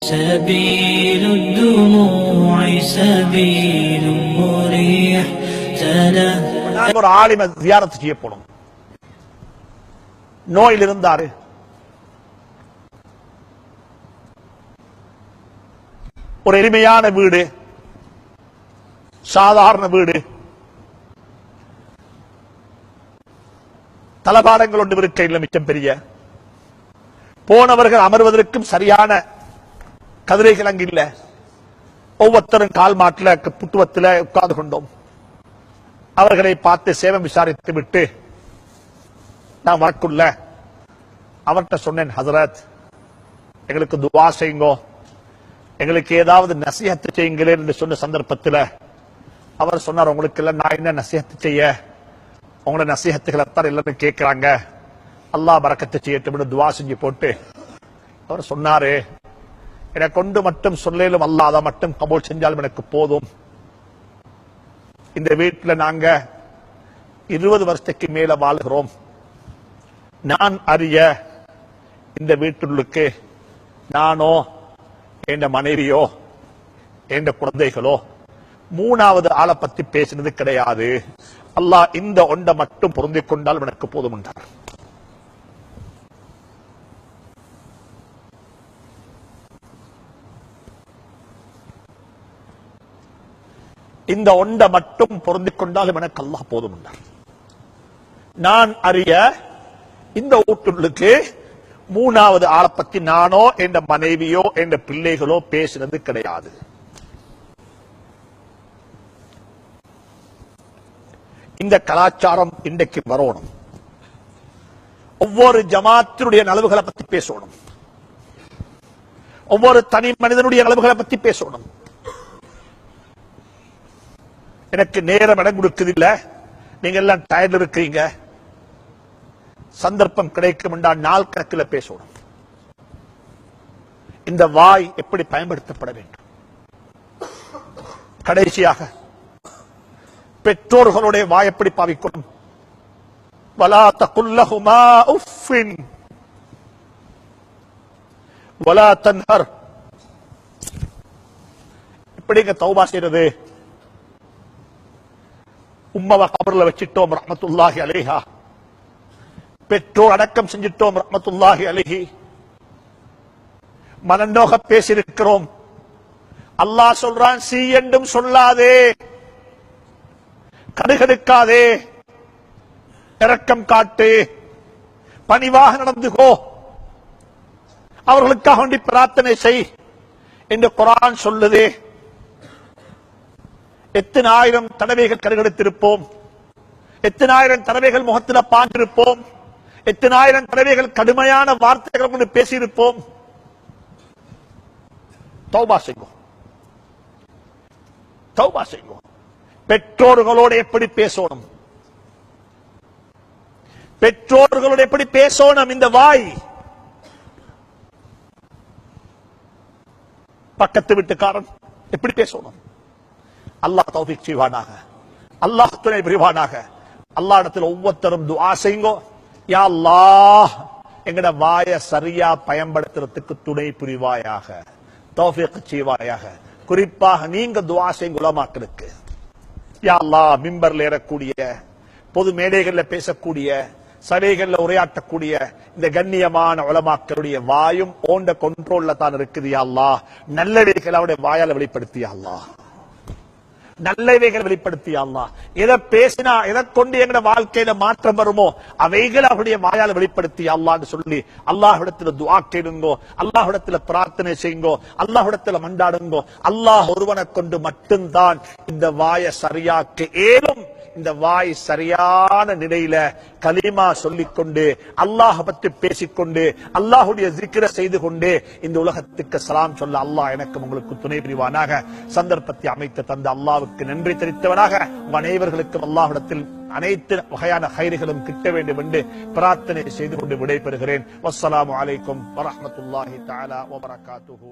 سبيل الدموع سبيل مريح ஒரு ஆலிம ஜியாரத் செய்ய போனோம். நோயில் இருந்தாரு. ஒரு எளிமையான வீடு, சாதாரண வீடு, தளபாடங்கள் ஒன்று இருக்க இல்லை, மிச்சம் பெரிய. போனவர்கள் அமர்வதற்கும் சரியான கதிரைகள் அங்கு இல்ல. ஒவ்வொருத்தரும் கால் மாட்டில் புத்துவத்தில் உட்கார்ந்து கொண்டோம். அவர்களை பார்த்து சேவம் விசாரித்து விட்டு நான் வரக்குள்ள அவர்கிட்ட சொன்னேன், ஹசரத் எங்களுக்கு துவா செய்யுங்கோ, எங்களுக்கு ஏதாவது நசிஹத்து செய்யுங்களேன் என்று சொன்ன சந்தர்ப்பத்தில் அவர் சொன்னார், உங்களுக்கு இல்ல நான் என்ன நசிஹத்து செய்ய, உங்களோட நசிஹத்துகள் எத்தான் இல்லைன்னு கேட்கிறாங்க, அல்லாஹ் பரக்கத்து செய்யட்டும் துவா செஞ்சு போட்டு அவர் சொன்னாரு, என்னை கொண்டு மட்டும் சொல்லும் அல்லாஹ் அதை மட்டும் கபூல் செஞ்சாலும் எனக்கு போதும். இந்த வீட்டில் நாங்க 20 வருஷத்துக்கு மேல வாழ்கிறோம். நான் அறிய இந்த வீட்டுள்ளுக்கு நானோ என் மனைவியோ என் குழந்தைகளோ 3வது ஆளை பத்தி பேசினது கிடையாது. அல்லாஹ் இந்த ஒன்றை மட்டும் பொருந்திக் கொண்டால் எனக்கு போதும் என்றார். இந்த ஒன்றை மட்டும் பொருந்திக் கொண்டால் எனக்கு அல்லாஹ் போதும் என்றார். நான் அறிய இந்த வீட்டுள்ளுக்கு 3வது ஆளை பத்தி நானோ என் மனைவியோ என் பிள்ளைகளோ பேசினது கிடையாது. இந்த கலாச்சாரம் இன்றைக்கு வரணும். ஒவ்வொரு ஜமாத்தினுடைய நலவுகளை பத்தி பேசணும், ஒவ்வொரு தனி மனிதனுடைய நலவுகளை பத்தி பேசணும். எனக்கு நேரம் இடம் கொடுக்குதில்ல, நீங்க எல்லாம் டயர்ல இருக்கிறீங்க, சந்தர்ப்பம் கிடைக்கும் என்றால் நாள் கணக்கில் பேசணும். இந்த வாய் எப்படி பயன்படுத்தப்பட வேண்டும். கடைசியாக பெற்றோர்களுடைய வாய் எப்படி பாவிக்கணும். வலா தகுல்லஹுமா உஃபின் வலா தன்ஹர். எப்படிங்க தௌபா செய்யறது. உம்மவ கபர்ல வச்சிட்டோம் ரஹ்மத்துல்லாஹி அலைஹா, பெற்றோர் அடக்கம் செஞ்சிட்டோம் ரஹ்மத்துல்லாஹி அலைஹி, மனநோக பேசியிருக்கிறோம். அல்லாஹ் சொல்றான், சீ என்றும் சொல்லாதே, கடுகடுக்காதே, இரக்கம் காட்டு, பணிவாக நடந்துகோ, அவர்களுக்காக வேண்டி பிரார்த்தனை செய் என்று குர்ஆன் சொல்லுதே. எத்தனை ஆயிரம் தடவைகள் கருகெடுத்திருப்போம், எத்தனை ஆயிரம் தடவைகள் முகத்தில் பாண்டிருப்போம், எத்தனை ஆயிரம் தடவைகள் கடுமையான வார்த்தைகள் கொண்டு பேசியிருப்போம். தௌபா செய்வோம், தௌபா செய்வோம். பெற்றோர்களோடு எப்படி பேசணும், பெற்றோர்களோடு எப்படி பேசணும். இந்த வாய் பக்கத்து வீட்டுக்காரன் எப்படி பேசணும். அல்லாஹ் தௌஃபீக் செய்வானாக, அல்லாஹ் துணை புரிவானாக. அல்லாஹ் இடத்துல ஒவ்வொருத்தரும் துஆ செய்யுங்கோ, யா அல்லாஹ் எங்கட வாயை சரியா பயன்படுத்துறதுக்கு துணை புரிவாயாக, தௌஃபீக் செய்வாயாக. குறிப்பாக நீங்க துஆ செய்யுங்க உலமாக்களுக்கு. யா அல்லாஹ் மிம்பர்ல ஏறக்கூடிய, பொது மேடைகள்ல பேசக்கூடிய, சபைகள்ல உரையாற்றக்கூடிய இந்த கண்ணியமான உலமாக்களுடைய வாயும் ஓண்ட கண்ட்ரோல்ல தான் இருக்குது. யா அல்லாஹ் நல்லவைகள் அவருடைய வாயால வெளிப்படுத்திய அல்லாஹ், நல்லவைகள் வெளிப்படுத்திய அல்லாஹ். எதை பேசினா எதை கொண்டு எங்க வாழ்க்கையில மாற்றம் வருமோ அவைகள் அவருடைய வாயால் வெளிப்படுத்திய அல்லாஹ்னு சொல்லி அல்லாஹ்விடத்துல துஆ கேளுங்கோ, அல்லாஹ்விடத்துல பிரார்த்தனை செய்யுங்கோ, அல்லாஹ்விடத்துல மண்டாடுங்கோ. அல்லாஹ் ஒருவனை கொண்டு மட்டும்தான் இந்த வாயை சரியாக்க ஏலும். இந்த வாய் சரியான நிலையில கலிமா சொல்லிக்கொண்டு, அல்லாஹ் பற்றி பேசிக்கொண்டு, அல்லாஹுடைய zikr செய்து கொண்டு இந்த உலகத்துக்கு சலாம் சொல்ல அல்லாஹ் எனக்கு உங்களுக்கு துணை புரிவானாக. சந்தர்ப்பத்தை அமைத்து தந்த அல்லாஹ்வுக்கு நன்றி தெரிவித்தவனாக அனைவர்களுக்கும் அல்லாஹ்விடத்தில் அனைத்து வகையான கைரிகளும் கிட்ட வேண்டும் என்று பிரார்த்தனை செய்து கொண்டு விடைபெறுகிறேன். வஸ்ஸலாமு அலைக்கும் வரஹ்மத்துல்லாஹி தஆலா வபரகாத்துஹு.